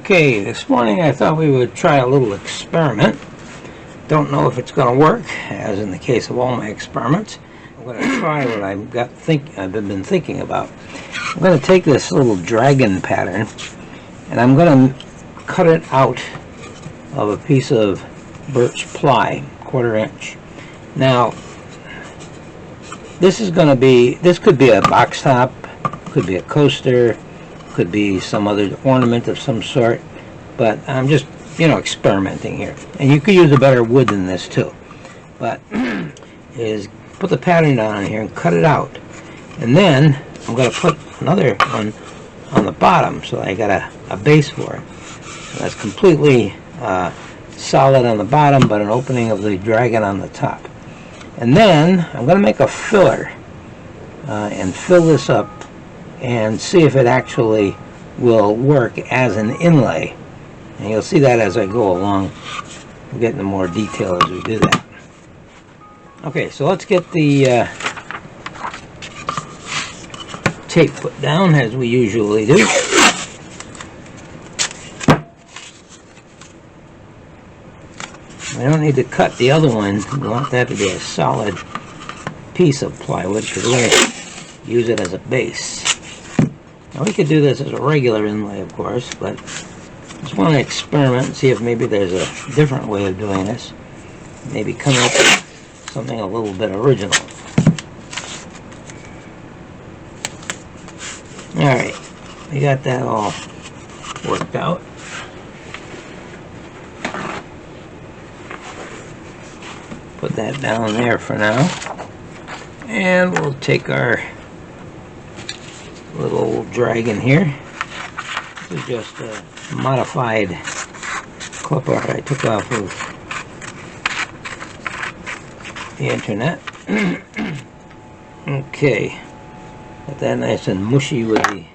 Okay, this morning I thought we would try a little experiment. Don't know if it's going to work, as in the case of all my experiments. I'm going to try what I've been thinking about. I'm going to take this little dragon pattern and I'm going to cut it out of a piece of birch ply, 1/4 inch. Now, this could be a box top, could be a coaster, could be some other ornament of some sort, but I'm just, experimenting here. And you could use a better wood than this too. But is put the pattern down here and cut it out. And then I'm going to put another one on the bottom, so I got a base for it. So that's completely solid on the bottom, but an opening of the dragon on the top. And then I'm going to make a filler and fill this up and see if it actually will work as an inlay. And you'll see that as I go along. We'll get into more detail as we do that. Okay, so let's get the tape put down as we usually do. We don't need to cut the other one. We want that to be a solid piece of plywood because we're going to use it as a base. Now we could do this as a regular inlay, of course, but just want to experiment and see if maybe there's a different way of doing this. Maybe come up with something a little bit original. Alright, we got that all worked out. Put that down there for now. And we'll take our little dragon here. This is just a modified clip art I took off of the internet. Okay, got that nice and mushy with the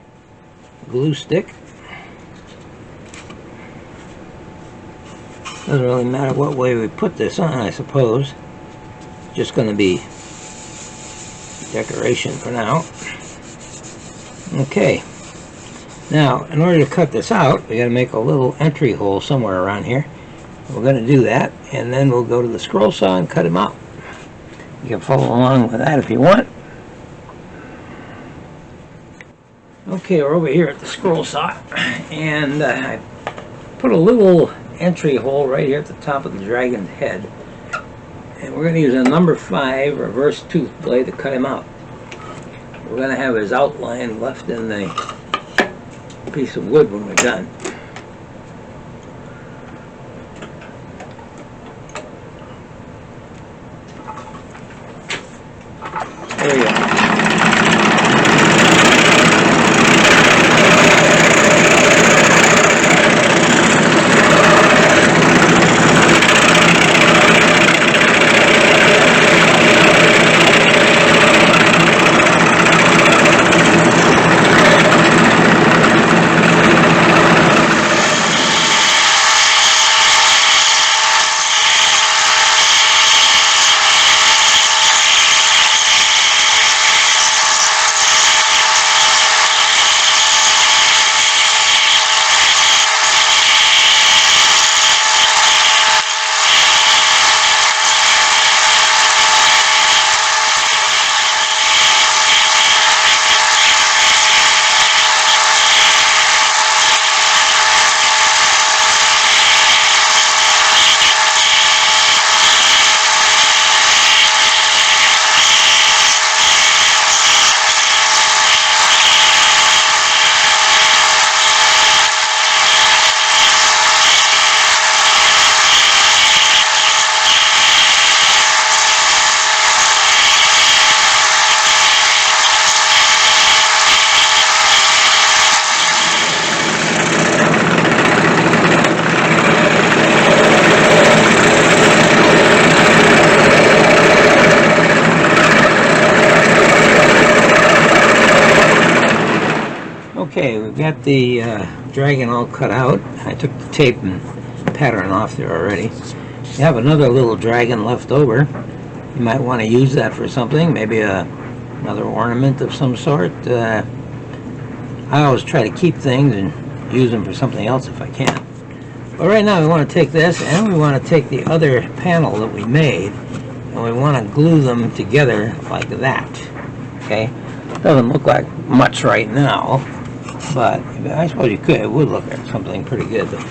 glue stick. Doesn't really matter what way we put this on, I suppose. Just going to be decoration for now. Okay, now in order to cut this out, we got to make a little entry hole somewhere around here. We're going to do that, and then we'll go to the scroll saw and cut him out. You can follow along with that if you want. Okay, we're over here at the scroll saw, and I put a little entry hole right here at the top of the dragon's head, and we're going to use a number 5 reverse tooth blade to cut him out. We're going to have his outline left in the piece of wood when we're done. There we go. Okay, we've got the dragon all cut out. I took the tape and pattern off there already. You have another little dragon left over. You might want to use that for something, maybe another ornament of some sort. I always try to keep things in use them for something else if I can. But right now we want to take this and we want to take the other panel that we made and we want to glue them together like that. Okay, doesn't look like much right now, but I suppose you could. It would look like something pretty good. But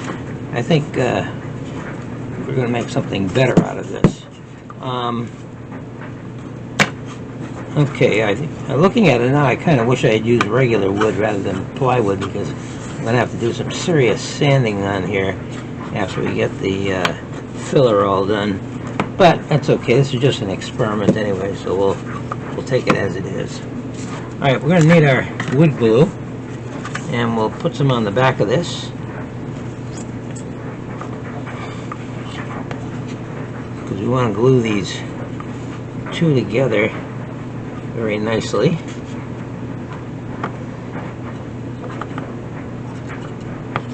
I think we're going to make something better out of this. Okay, looking at it now, I kind of wish I had used regular wood rather than plywood, because I'm going to have to do some serious sanding on here after we get the filler all done. But that's okay. This is just an experiment anyway, so we'll take it as it is. All right, we're going to need our wood glue, and we'll put some on the back of this. Because we want to glue these two together very nicely.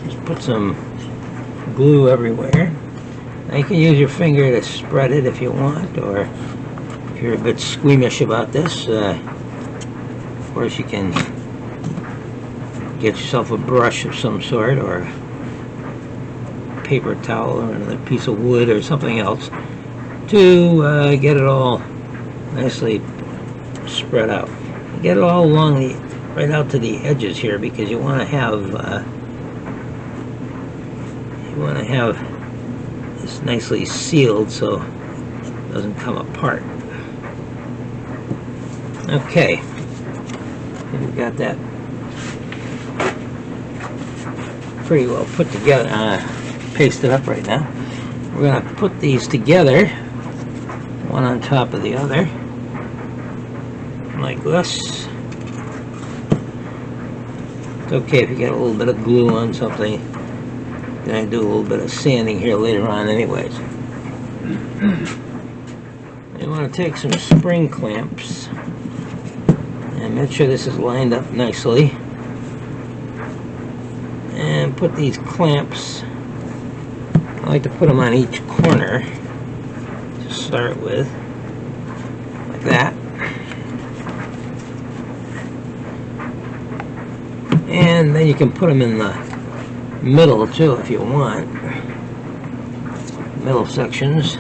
Just put some glue everywhere. Now you can use your finger to spread it if you want, or if you're a bit squeamish about this, of course you can get yourself a brush of some sort, or a paper towel, or another piece of wood, or something else to get it all nicely spread out. Get it all along right out to the edges here, because you want to have this nicely sealed so it doesn't come apart. Okay, we've got that pretty well put together, pasted up right now. We're going to put these together, one on top of the other, like this. It's okay if you get a little bit of glue on something. Then I do a little bit of sanding here later on anyways. You want to take some spring clamps and make sure this is lined up nicely, and put these clamps, I like to put them on each corner to start with, like that. And then you can put them in the middle too if you want, middle sections.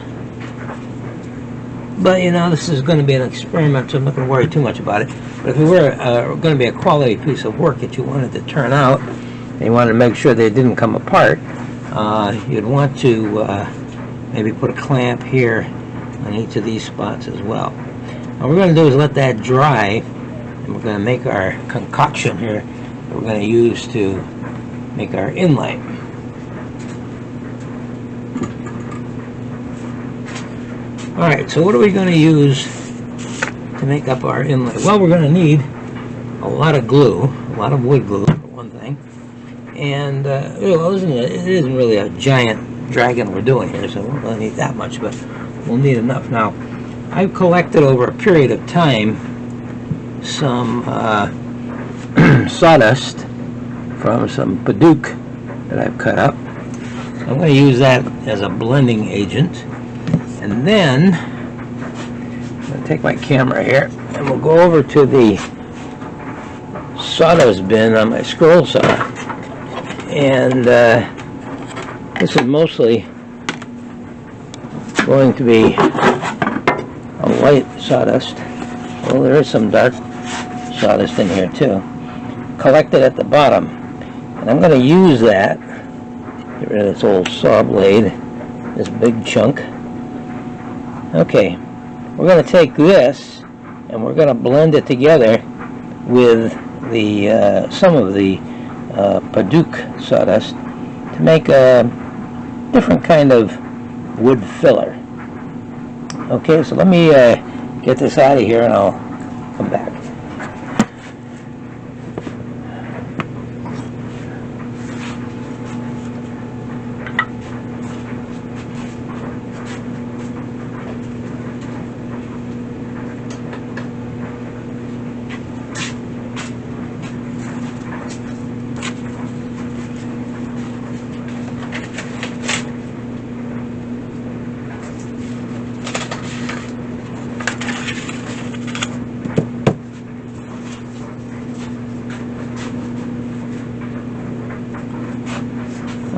But you know, this is going to be an experiment, so I'm not going to worry too much about it. But if it were going to be a quality piece of work that you wanted to turn out, and you wanted to make sure they didn't come apart, you'd want to maybe put a clamp here on each of these spots as well. What we're going to do is let that dry, and we're going to make our concoction here that we're going to use to make our inlay. Alright, so what are we going to use to make up our inlay? Well, we're going to need a lot of glue, a lot of wood glue for one thing. And well, it isn't really a giant dragon we're doing here, so we don't really need that much, but we'll need enough. Now, I've collected over a period of time some sawdust from some Paduc that I've cut up. I'm going to use that as a blending agent, and then I'm going to take my camera here and we'll go over to the sawdust bin on my scroll saw, and this is mostly going to be a light sawdust. Well, there is some dark sawdust in here too, collected at the bottom. And I'm going to use that, get rid of this old saw blade, this big chunk. Okay, we're going to take this and we're going to blend it together with the some of the Paduc sawdust to make a different kind of wood filler. Okay, so let me get this out of here and I'll come back.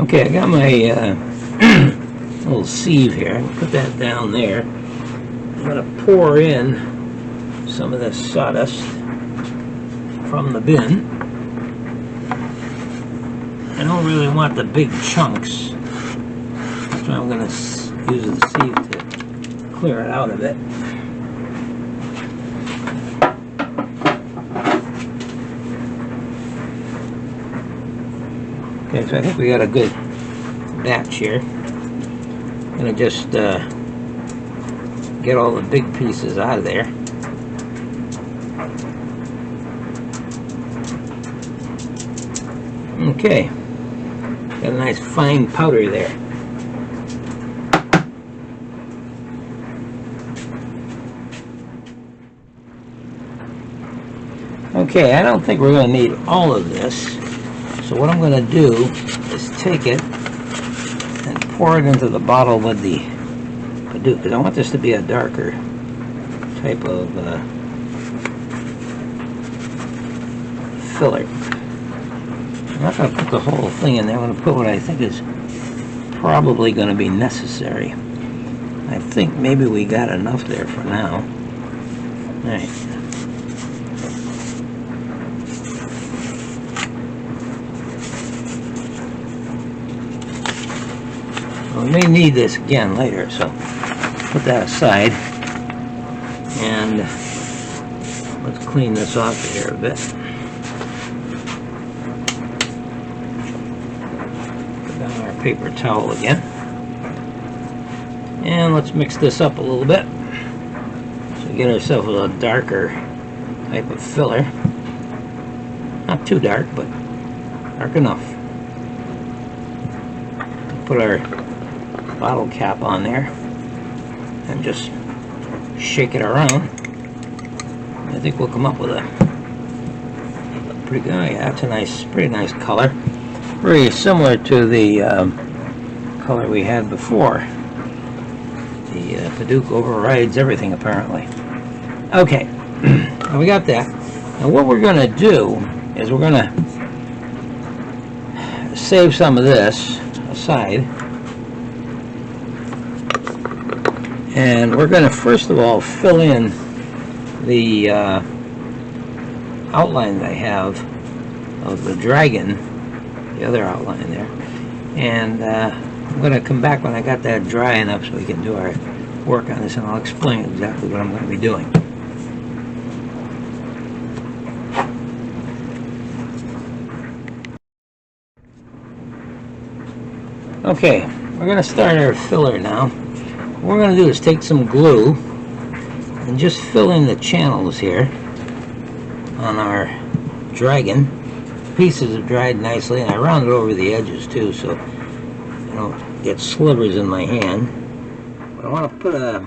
Okay, I got my little sieve here. I'm gonna put that down there. I'm gonna pour in some of this sawdust from the bin. I don't really want the big chunks. That's why I'm gonna use the sieve to clear it out of it. Okay, so I think we got a good batch here. I'm gonna just get all the big pieces out of there. Okay, got a nice fine powder there. Okay, I don't think we're going to need all of this. So what I'm going to do is take it and pour it into the bottle with the Padu, because I want this to be a darker type of filler. I'm not going to put the whole thing in there. I'm going to put what I think is probably going to be necessary. I think maybe we got enough there for now. All right. We may need this again later, so put that aside. And let's clean this off here a bit. Put down our paper towel again. And let's mix this up a little bit. So get ourselves a darker type of filler. Not too dark, but dark enough. Put our bottle cap on there and just shake it around. I think we'll come up with a pretty good. Yeah, that's a nice, pretty nice color. Very similar to the color we had before. The Paduke overrides everything apparently. Okay, we got that. Now what we're going to do is we're going to save some of this aside. And we're going to first of all fill in the outline that I have of the dragon, the other outline there. And I'm going to come back when I got that dry enough so we can do our work on this, and I'll explain exactly what I'm going to be doing. Okay, we're going to start our filler now. What we're going to do is take some glue and just fill in the channels here on our dragon. Pieces have dried nicely, and I rounded over the edges too so I don't get slivers in my hand. But I want to put a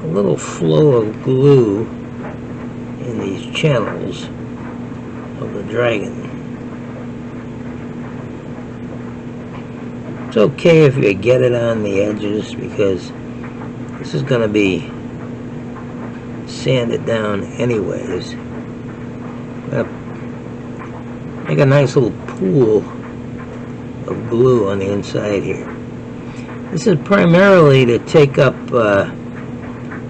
little flow of glue in these channels of the dragon. It's okay if you get it on the edges because this is going to be sanded down anyways. I'm going to make a nice little pool of glue on the inside here. This is primarily to take up the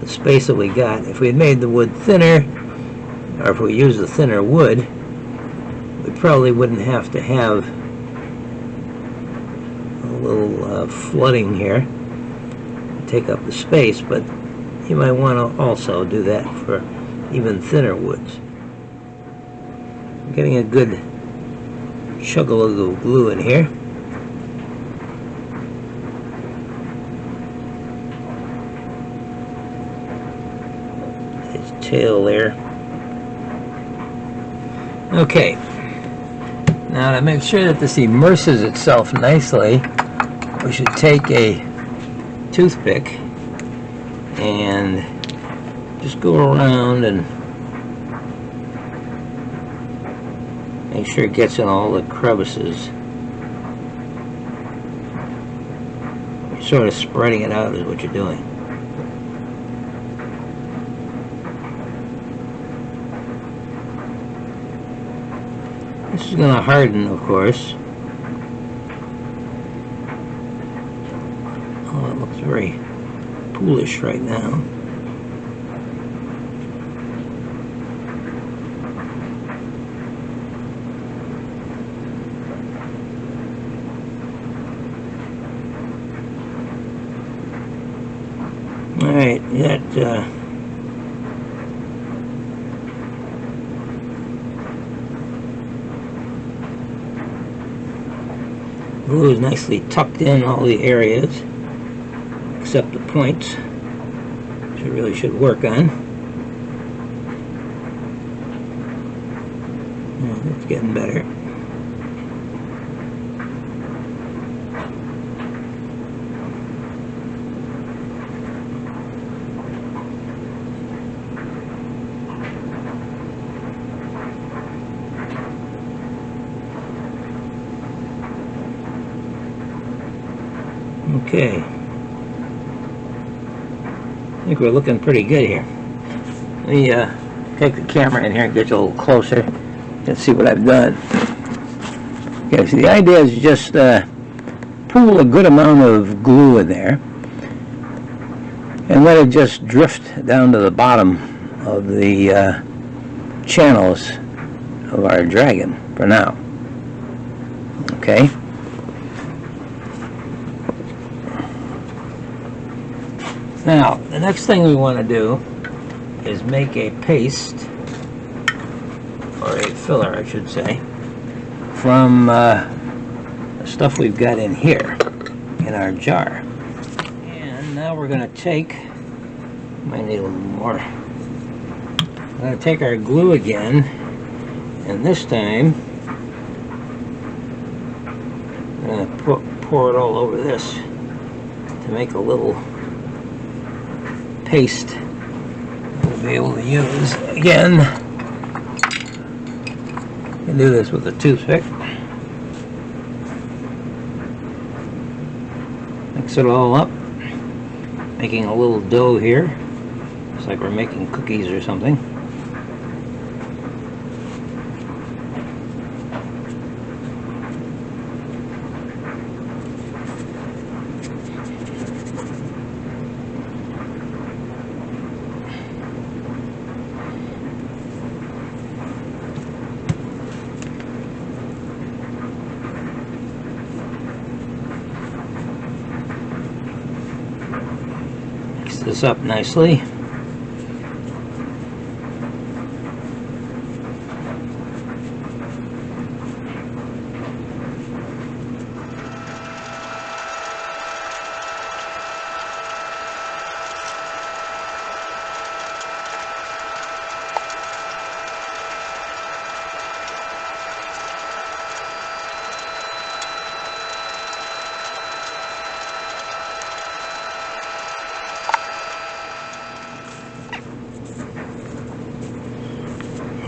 space that we got. If we had made the wood thinner, or if we used the thinner wood, we probably wouldn't have to have little flooding here to take up the space, but you might want to also do that for even thinner woods. I'm getting a good chuggle of the glue in here. His tail there. Okay. Now to make sure that this immerses itself nicely, we should take a toothpick and just go around and make sure it gets in all the crevices. You're sort of spreading it out is what you're doing. This is going to harden, of course. looks very poolish right now. Alright, that glue is nicely tucked in all the areas except the points, which it really should work on. Yeah, it's getting better. Okay, I think we're looking pretty good here. Let me take the camera in here and get you a little closer and see what I've done. Okay, so the idea is just pool a good amount of glue in there and let it just drift down to the bottom of the channels of our dragon for now. Okay. Now, the next thing we want to do is make a paste, or a filler, I should say, from the stuff we've got in here, in our jar. And now we're going to take, might need a little more, we're going to take our glue again, and this time, we're going to pour it all over this to make a little paste we'll be able to use again. You can do this with a toothpick. Mix it all up, making a little dough here. It's like we're making cookies or something. This up nicely.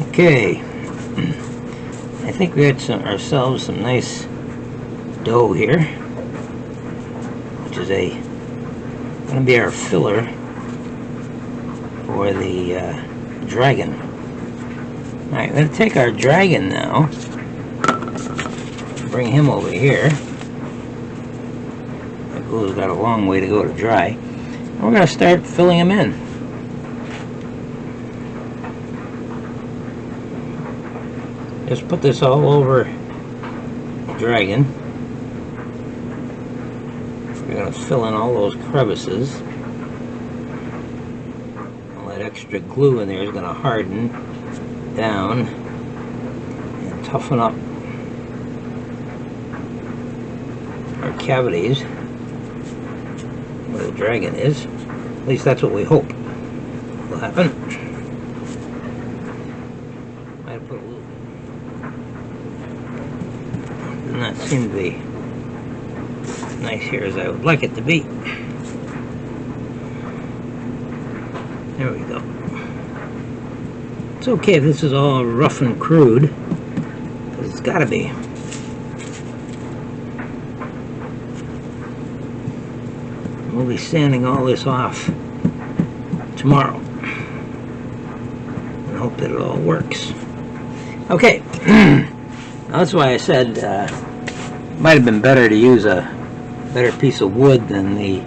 Okay, I think we got ourselves some nice dough here, which is going to be our filler for the dragon. Alright, we're going to take our dragon now, bring him over here. The glue's got a long way to go to dry. And we're going to start filling him in. Just put this all over the dragon. We're going to fill in all those crevices. All that extra glue in there is going to harden down and toughen up our cavities where the dragon is. At least that's what we hope will happen. I put a little. Does not seem to be nice here as I would like it to be. There we go. It's okay if this is all rough and crude, because it's got to be. We'll be sanding all this off tomorrow and hope that it all works. Okay, that's why I said it might have been better to use a better piece of wood than the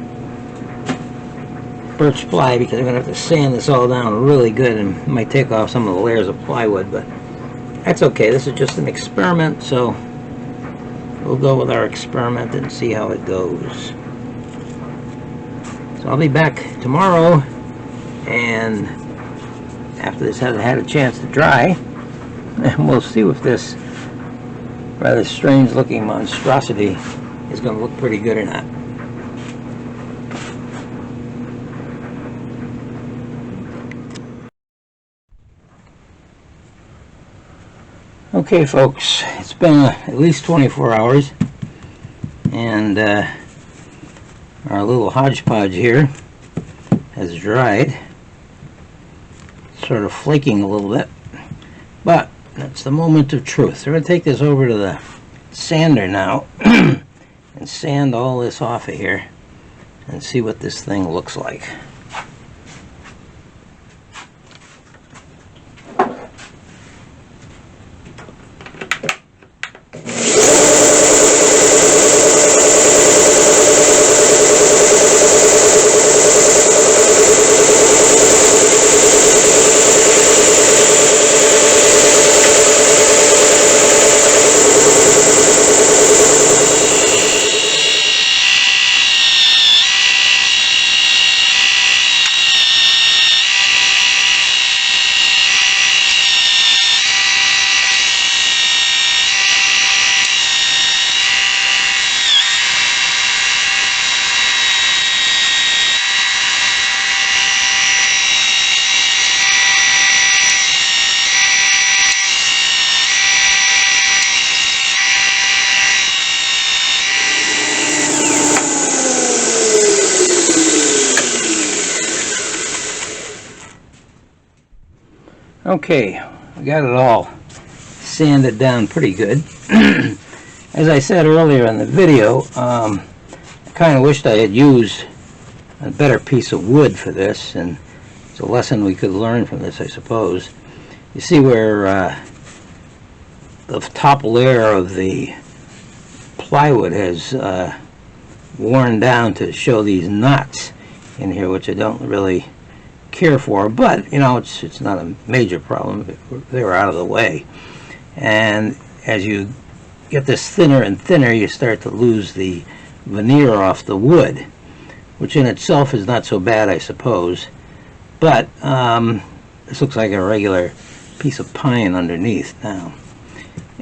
birch ply because I'm going to have to sand this all down really good and might take off some of the layers of plywood, but that's okay. This is just an experiment, so we'll go with our experiment and see how it goes. So I'll be back tomorrow, and after this has had a chance to dry, and we'll see if this rather strange looking monstrosity is going to look pretty good or not. Okay folks, it's been at least 24 hours, and our little hodgepodge here has dried. It's sort of flaking a little bit, but that's the moment of truth. So we're going to take this over to the sander now and sand all this off of here and see what this thing looks like. Okay, we got it all sanded down pretty good. As I said earlier in the video, I kind of wished I had used a better piece of wood for this, and it's a lesson we could learn from this, I suppose. You see where the top layer of the plywood has worn down to show these knots in here, which I don't really care for, but you know, it's not a major problem. They were out of the way, and as you get this thinner and thinner, you start to lose the veneer off the wood, which in itself is not so bad, I suppose. But this looks like a regular piece of pine underneath now,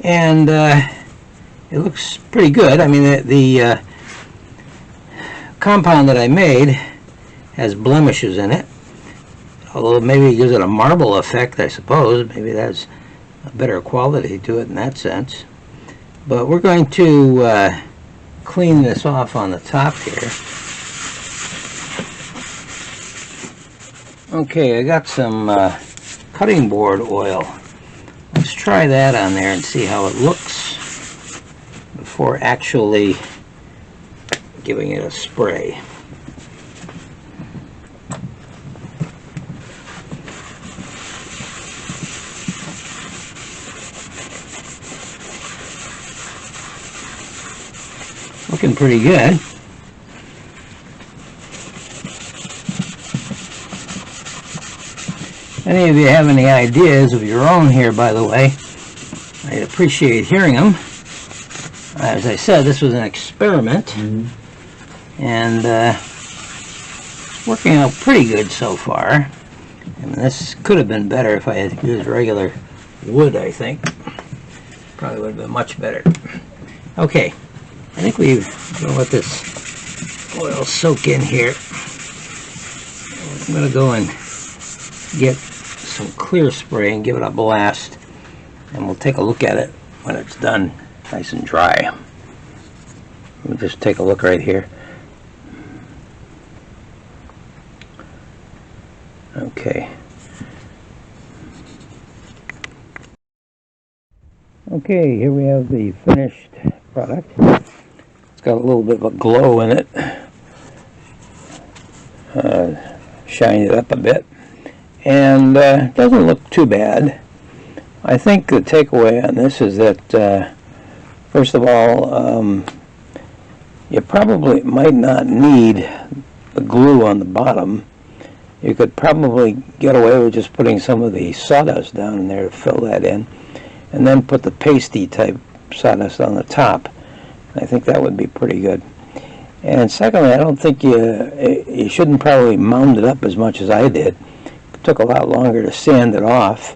and it looks pretty good. I mean, the compound that I made has blemishes in it, although maybe it gives it a marble effect, I suppose. Maybe that's a better quality to it in that sense. But we're going to clean this off on the top here. Okay, I got some cutting board oil. Let's try that on there and see how it looks before actually giving it a spray. Looking pretty good. Any of you have any ideas of your own here, by the way, I'd appreciate hearing them. As I said, this was an experiment, and it's working out pretty good so far. And this could have been better if I had used regular wood, I think. Probably would have been much better. Okay, I think we've going to let this oil soak in here. I'm going to go and get some clear spray and give it a blast, and we'll take a look at it when it's done, nice and dry. Let me just take a look right here. Okay. Okay, here we have the finished product. It's got a little bit of a glow in it. Shine it up a bit. And it doesn't look too bad. I think the takeaway on this is that, first of all, you probably might not need the glue on the bottom You could probably get away with just putting some of the sawdust down in there to fill that in, and then put the pasty type sawdust on the top. I think that would be pretty good. And secondly, I don't think you shouldn't probably mound it up as much as I did. It took a lot longer to sand it off.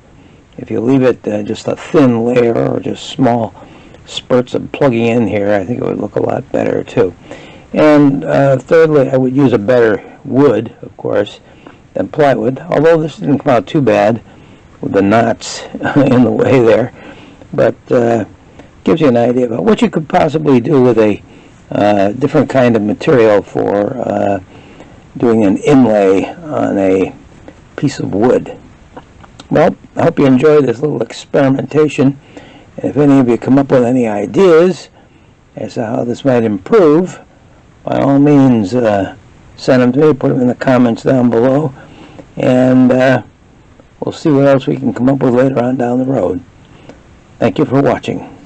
If you leave it just a thin layer or just small spurts of plugging in here, I think it would look a lot better too. And thirdly, I would use a better wood, of course, than plywood, although this didn't come out too bad with the knots in the way there. But gives you an idea about what you could possibly do with a different kind of material for doing an inlay on a piece of wood. Well, I hope you enjoyed this little experimentation. And if any of you come up with any ideas as to how this might improve, by all means send them to me, put them in the comments down below, and we'll see what else we can come up with later on down the road. Thank you for watching.